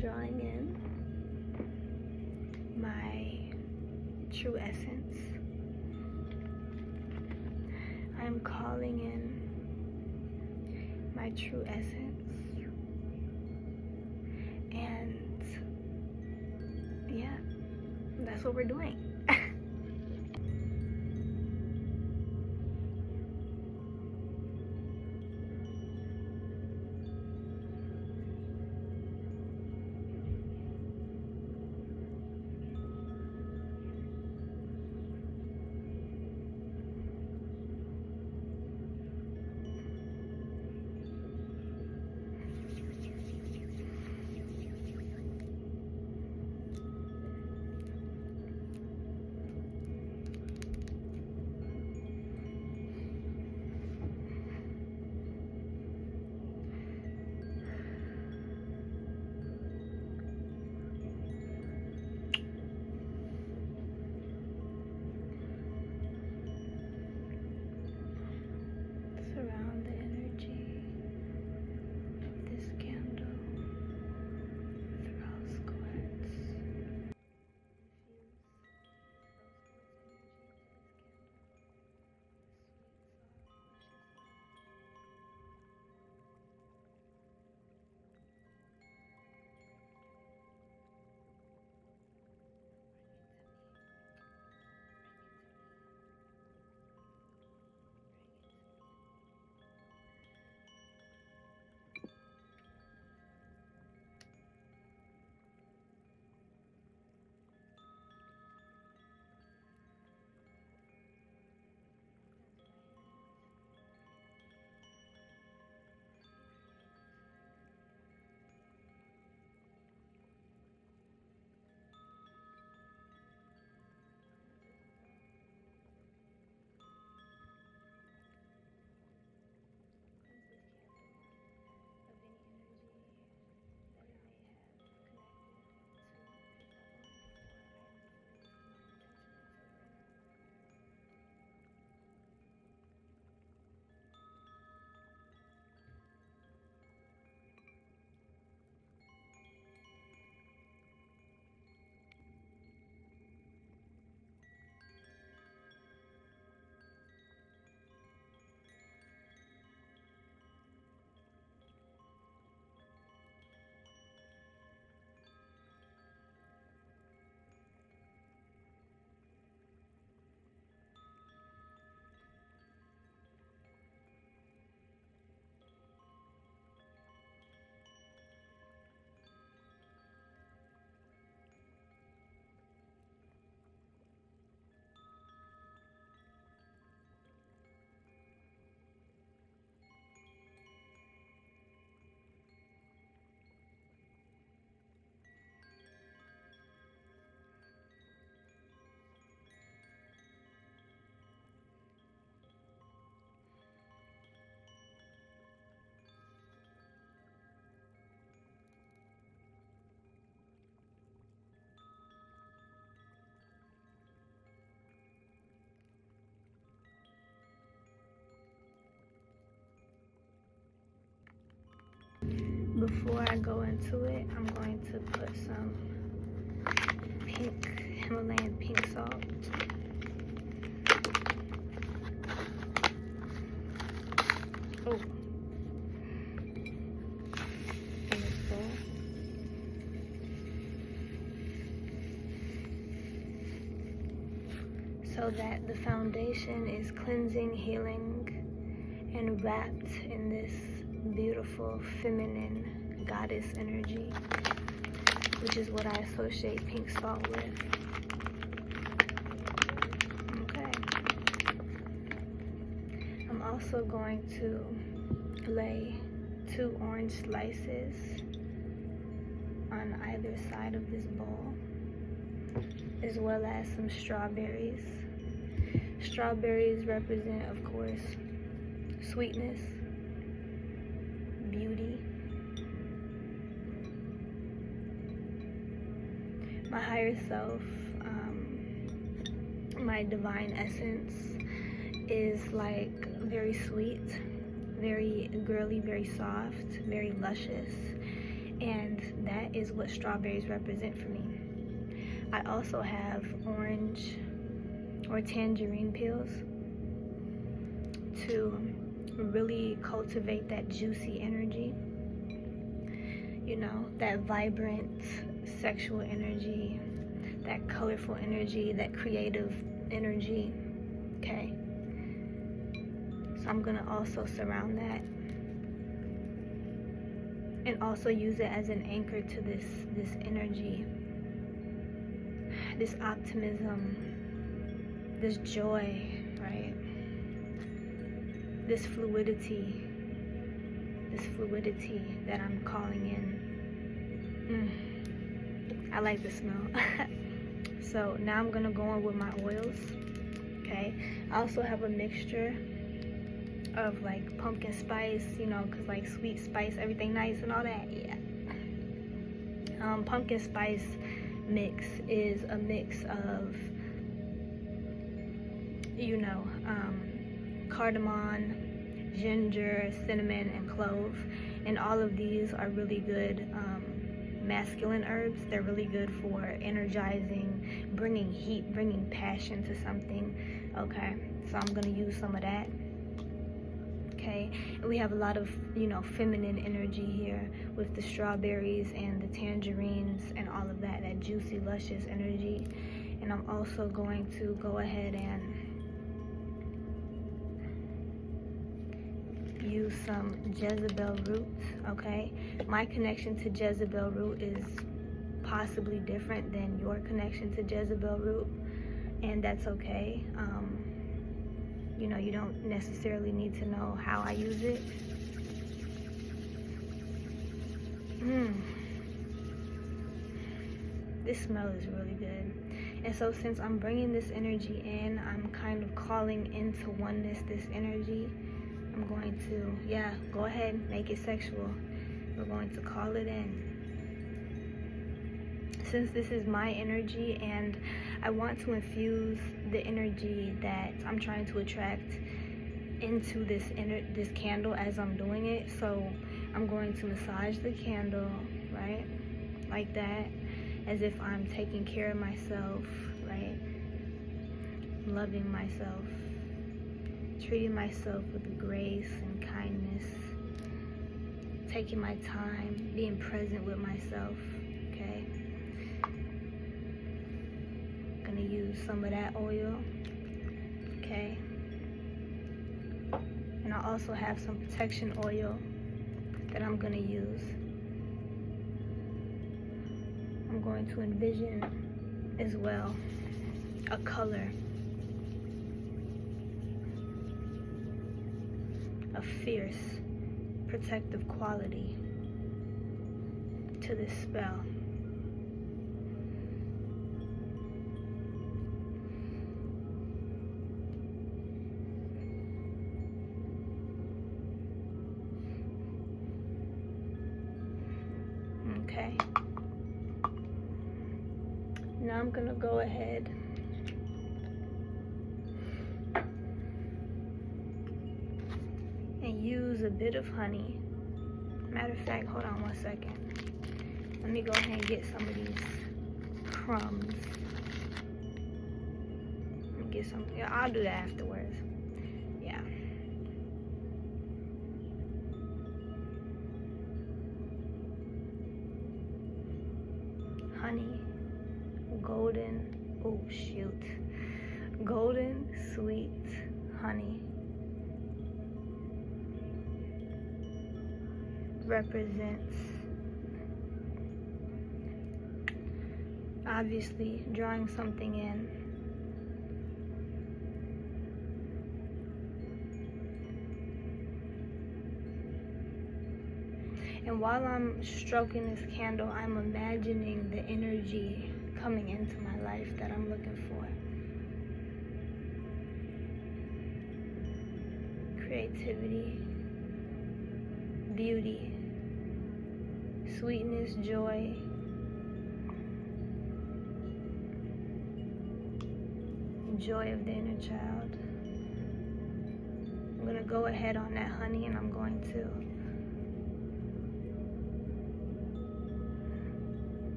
drawing in my true essence. I'm calling in my true essence. And yeah, that's what we're doing. Surround the energy of this candle with rose quartz. Before I go into it, I'm going to put some pink, Himalayan pink salt. Oh. In this bowl. So that the foundation is cleansing, healing, and wrapped in this beautiful feminine goddess energy, which is what I associate pink salt with. Okay. I'm also going to lay 2 orange slices on either side of this bowl, as well as some strawberries. Strawberries represent, of course, sweetness, beauty. My higher self, my divine essence is like very sweet, very girly, very soft, very luscious, And that is what strawberries represent for me. I also have orange or tangerine peels to really cultivate that juicy energy, you know, that vibrant sexual energy, that colorful energy, that creative energy. Okay, so I'm gonna also surround that and also use it as an anchor to this energy, this optimism, this joy, right? This fluidity that I'm calling in. I like the smell. So now I'm gonna go on with my oils. Okay, I also have a mixture of like pumpkin spice, you know, because like sweet spice, everything nice and all that. Yeah. Pumpkin spice mix is a mix of, you know, cardamom, ginger, cinnamon, and clove, and all of these are really good masculine herbs. They're really good for energizing, bringing heat, bringing passion to something. Okay, so I'm gonna use some of that. Okay, and we have a lot of, you know, feminine energy here with the strawberries and the tangerines and all of that, that juicy, luscious energy. And I'm also going to go ahead and use some Jezebel root. Okay, my connection to Jezebel root is possibly different than your connection to Jezebel root, and that's okay. You know, you don't necessarily need to know how I use it. This smell is really good. And so since I'm bringing this energy in, I'm kind of calling into oneness this energy. I'm going to, yeah, go ahead, make it sexual. We're going to call it in. Since this is my energy and I want to infuse the energy that I'm trying to attract into this candle as I'm doing it, so I'm going to massage the candle, right, like that, as if I'm taking care of myself, right, loving myself, treating myself with grace and kindness, taking my time, being present with myself. Okay, I'm gonna use some of that oil. Okay, and I also have some protection oil that I'm gonna use. I'm going to envision as well a color, a fierce, protective quality to this spell. Okay. Now I'm gonna go ahead and use a bit of honey. Matter of fact, hold on one second. Let me go ahead and get some of these crumbs. Let me get some. Yeah, I'll do that afterwards. Yeah. Honey, golden sweet honey represents, obviously, drawing something in. And while I'm stroking this candle, I'm imagining the energy coming into my life that I'm looking for. Creativity, beauty, sweetness, joy, joy of the inner child. I'm gonna go ahead on that honey and I'm going to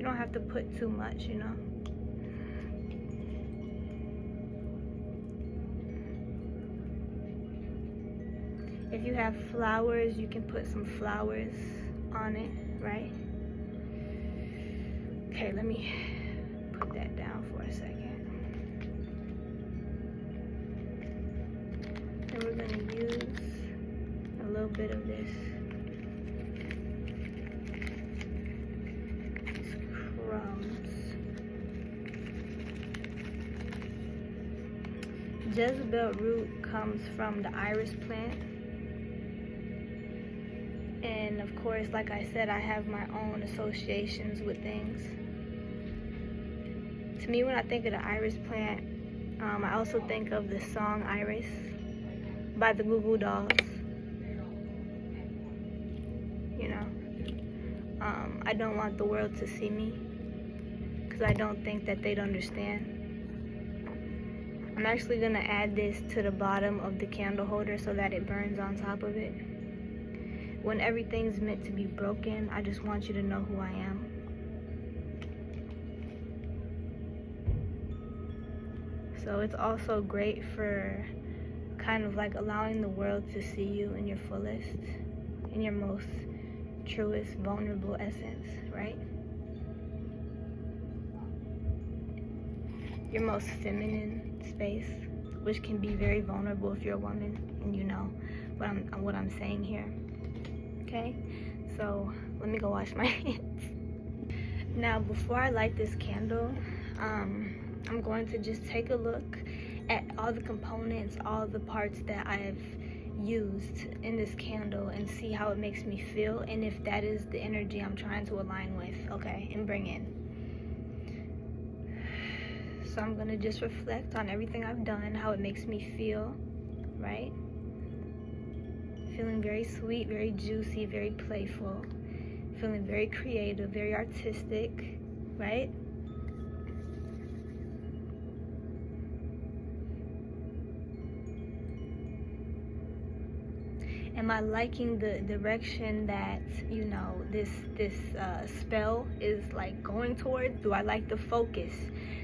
don't have to put too much, you know. If you have flowers, you can put some flowers on it, right? Okay, let me put that down for a second. Then we're gonna use a little bit of this crumbs. 𝘎𝙤𝙩𝙧 root comes from the iris plant. And of course, like I said, I have my own associations with things. To me, when I think of the iris plant, I also think of the song Iris by the Goo Goo Dolls. You know, I don't want the world to see me because I don't think that they'd understand. I'm actually gonna add this to the bottom of the candle holder so that it burns on top of it. When everything's meant to be broken, I just want you to know who I am. So it's also great for kind of like allowing the world to see you in your fullest, in your most truest, vulnerable essence, right? Your most feminine space, which can be very vulnerable if you're a woman and you know what I'm saying here. Okay, so let me go wash my hands. Now, before I light this candle, I'm going to just take a look at all the components, all the parts that I've used in this candle and see how it makes me feel and if that is the energy I'm trying to align with, okay, and bring in. So I'm gonna just reflect on everything I've done, how it makes me feel, right? Feeling very sweet, very juicy, very playful. Feeling very creative, very artistic, right? Am I liking the direction that, you know, this spell is like going towards? Do I like the focus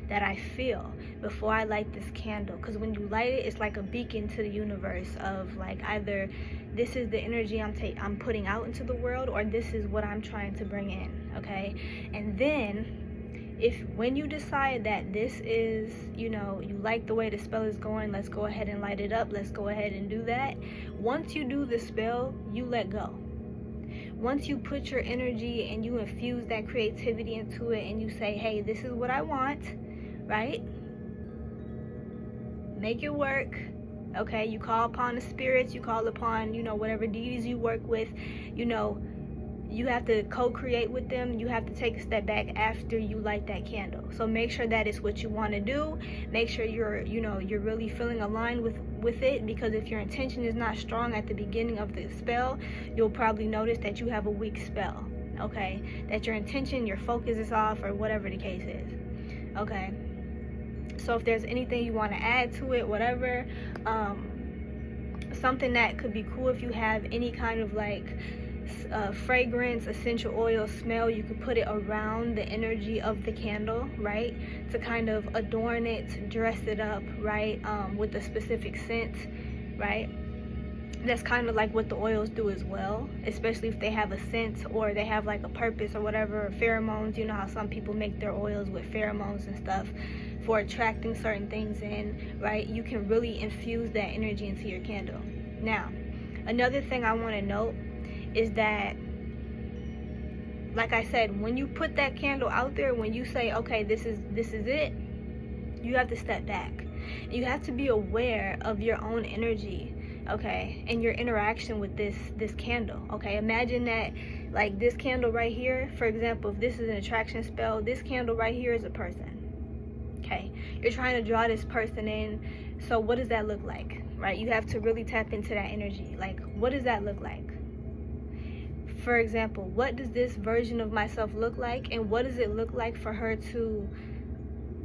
that I feel before I light this candle? Because when you light it, it's like a beacon to the universe of like either this is the energy I'm putting out into the world, or this is what I'm trying to bring in, okay? And then when you decide that this is, you know, you like the way the spell is going, let's go ahead and light it up, let's go ahead and do that. Once you do the spell, you let go. Once you put your energy and you infuse that creativity into it and you say, hey, this is what I want, right? Make it work, okay? You call upon the spirits, you call upon, you know, whatever deities you work with, you know, you have to co-create with them. You have to take a step back after you light that candle. So make sure that is what you want to do. Make sure you're really feeling aligned with it, because if your intention is not strong at the beginning of the spell, you'll probably notice that you have a weak spell, okay? That your intention, your focus is off, or whatever the case is, okay? So if there's anything you want to add to it, whatever, something that could be cool, if you have any kind of like fragrance, essential oil smell, you could put it around the energy of the candle, right, to kind of adorn it, dress it up, right, with a specific scent, right? That's kind of like what the oils do as well, especially if they have a scent or they have like a purpose or whatever, or pheromones. You know how some people make their oils with pheromones and stuff for attracting certain things in, right? You can really infuse that energy into your candle. Now, another thing I want to note is that, like I said, when you put that candle out there, when you say, okay, this is it, you have to step back. You have to be aware of your own energy, okay, and your interaction with this candle, okay? Imagine that, like, this candle right here, for example, if this is an attraction spell, this candle right here is a person, okay? You're trying to draw this person in, so what does that look like, right? You have to really tap into that energy. Like, what does that look like? For example, what does this version of myself look like, and what does it look like for her to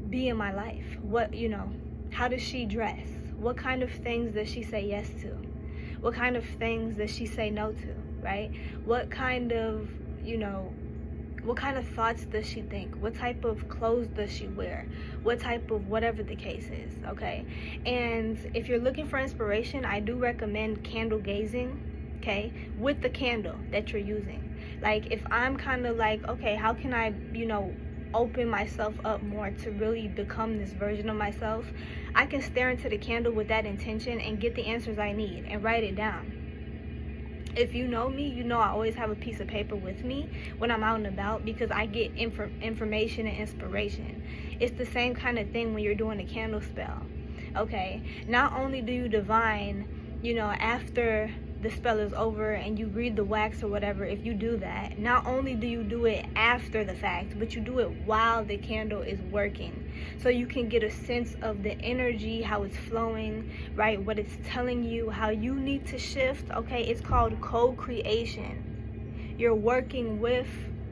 be in my life? What, you know, how does she dress? What kind of things does she say yes to? What kind of things does she say no to, right? What kind of, you know, What kind of thoughts does she think? What type of clothes does she wear? What type of whatever the case is, okay? And if you're looking for inspiration, I do recommend candle gazing, okay, with the candle that you're using. Like, if I'm kind of like, okay, how can I, open myself up more to really become this version of myself, I can stare into the candle with that intention and get the answers I need and write it down. If you know me, you know I always have a piece of paper with me when I'm out and about, because I get information and inspiration. It's the same kind of thing when you're doing a candle spell, okay? Not only do you divine, after the spell is over and you read the wax or whatever, if you do that, not only do you do it after the fact, but you do it while the candle is working, so you can get a sense of the energy, how it's flowing, right, what it's telling you, how you need to shift, okay? It's called co-creation. You're working with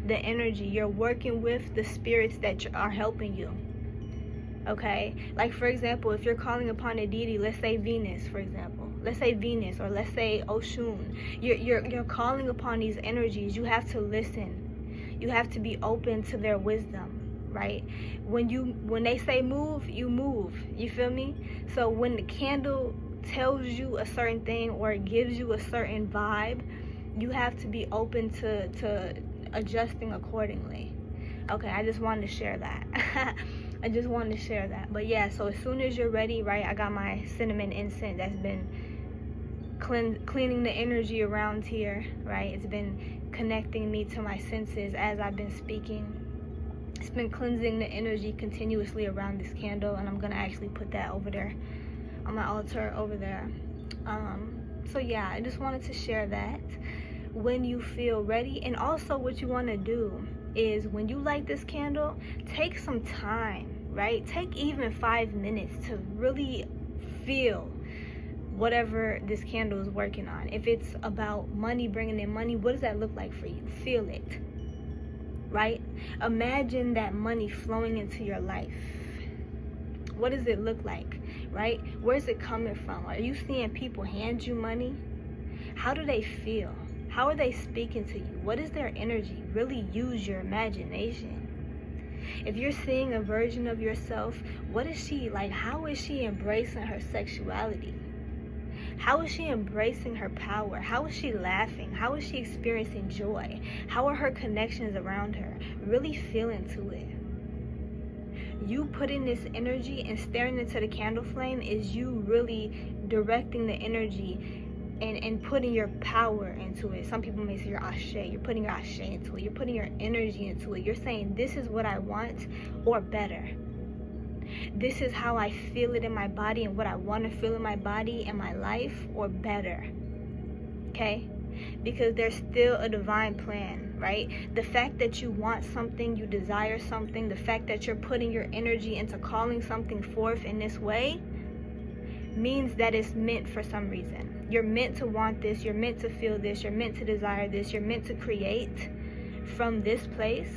the energy, you're working with the spirits that are helping you, okay? Like, for example, if you're calling upon a deity, let's say Venus, for example, let's say Venus, or let's say Oshun, you're calling upon these energies. You have to listen. You have to be open to their wisdom, right? When they say move, you move. You feel me? So when the candle tells you a certain thing or it gives you a certain vibe, you have to be open to adjusting accordingly. Okay, I just wanted to share that. I just wanted to share that. But yeah, so as soon as you're ready, right, I got my cinnamon incense that's been cleaning the energy around here, right? It's been connecting me to my senses as I've been speaking. It's been cleansing the energy continuously around this candle, and I'm gonna actually put that over there on my altar over there. So yeah, I just wanted to share that when you feel ready. And also what you want to do is, when you light this candle, take some time, right? Take even 5 minutes to really feel whatever this candle is working on. If it's about money, bringing in money, what does that look like for you? Feel it, right? Imagine that money flowing into your life. What does it look like, right? Where's it coming from? Are you seeing people hand you money? How do they feel? How are they speaking to you? What is their energy? Really use your imagination. If you're seeing a version of yourself, what is she like? How is she embracing her sexuality? How is she embracing her power? How is she laughing? How is she experiencing joy? How are her connections around her? Really feel into it. You putting this energy and staring into the candle flame is you really directing the energy and putting your power into it. Some people may say your 𝙎𝙩. You're putting your 𝙎𝙩 into it. You're putting your energy into it. You're saying, this is what I want, or better. This is how I feel it in my body and what I want to feel in my body and my life, or better. Okay? Because there's still a divine plan, right? The fact that you want something, you desire something, the fact that you're putting your energy into calling something forth in this way means that it's meant for some reason. You're meant to want this, you're meant to feel this, you're meant to desire this, you're meant to create from this place.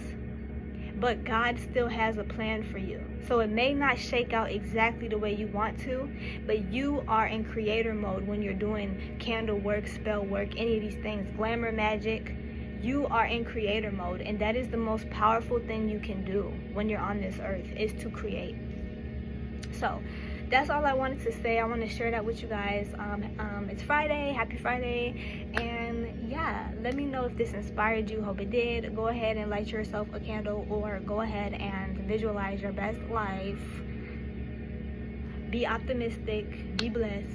But God still has a plan for you. So it may not shake out exactly the way you want to, but you are in creator mode when you're doing candle work, spell work, any of these things, glamour magic. You are in creator mode, and that is the most powerful thing you can do when you're on this earth, is to create. So that's all I wanted to say. I want to share that with you guys. It's Friday. Happy Friday. And yeah, let me know if this inspired you. Hope it did. Go ahead and light yourself a candle, or go ahead and visualize your best life. Be optimistic. Be blessed.